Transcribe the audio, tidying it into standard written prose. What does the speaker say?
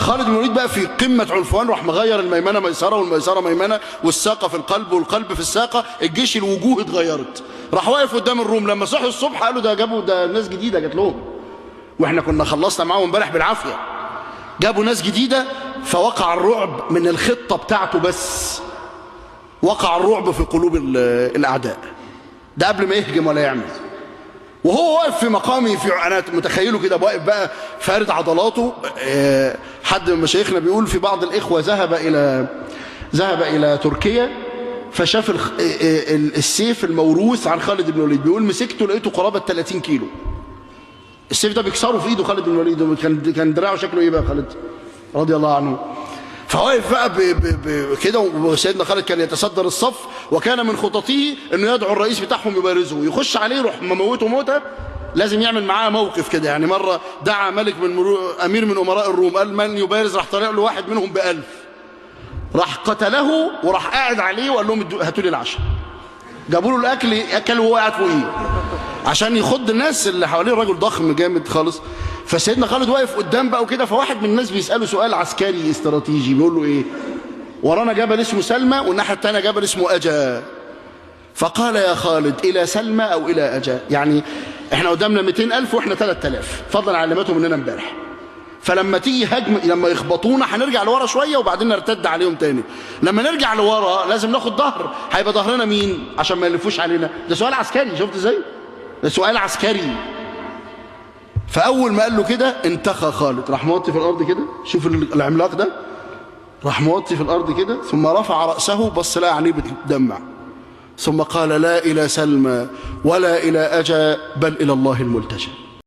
خالد بن الوليد بقى في قمة عنفوان، راح مغير الميمنة ميسرة والميسرة ميمنة والساقة في القلب والقلب في الساقة، الجيش الوجوه اتغيرت. راح واقف قدام الروم، لما صحوا الصبح قالوا ده جابوا ده ناس جديدة جات لهم، واحنا كنا خلصنا معاهم امبارح بالعافية. جابوا ناس جديدة، فوقع الرعب من الخطة بتاعته، بس وقع الرعب في قلوب الأعداء. ده قبل ما يهجم ولا يعمل، وهو واقف في مقامه، انا متخيله كده واقف بقى فارد عضلاته. حد من مشايخنا بيقول في بعض الإخوة ذهب إلى تركيا، فشاف السيف الموروث عن خالد بن الوليد، بيقول مسكته لقيته قرابة 30 كيلو. السيف ده بيكسره في ايده خالد بن الوليد، كان دراعه شكله ايه بقى خالد رضي الله عنه. فواقف بقى كده، وسيدنا خالد كان يتصدر الصف، وكان من خططه انه يدعو الرئيس بتاعهم يبارزه، يخش عليه يروح مموته موته، لازم يعمل معاه موقف كده. يعني مره دعا ملك امير من امراء الروم، قال من يبارز، راح طلع له واحد منهم ب1000، راح قتله وراح قاعد عليه وقال لهم هاتوا لي العشاء. جابوا له الاكل، اكل وهو قاعد فوقيه عشان يخض الناس اللي حواليه، راجل ضخم جامد خالص. فسيدنا خالد واقف قدام بقى وكده، فواحد من الناس بيسأله سؤال عسكري استراتيجي، بيقول له ايه؟ ورانا جبل اسمه سلمى والناحية التانية جبل اسمه أجا. فقال يا خالد إلى سلمى أو إلى أجا؟ يعني احنا قدامنا 200,000 واحنا 3000 فضلا عن علمتهم مننا امبارح. فلما تيجي هجم، لما يخبطونا هنرجع لورا شوية وبعدين نرتد عليهم تاني. لما نرجع لورا لازم ناخد ظهر، هيبقى ظهرنا مين عشان ما يلفوش علينا؟ ده سؤال عسكري، شفت ازاي؟ ده سؤال عسكري. فأول ما قال له كده انتخى خالد، راح موطي في الأرض كده، شوف العملاق ده، راح موطي في الأرض كده، ثم رفع رأسه، بص لقى عينيه بتدمع، ثم قال لا إلى سلمى ولا إلى أجا بل إلى الله الملتجى.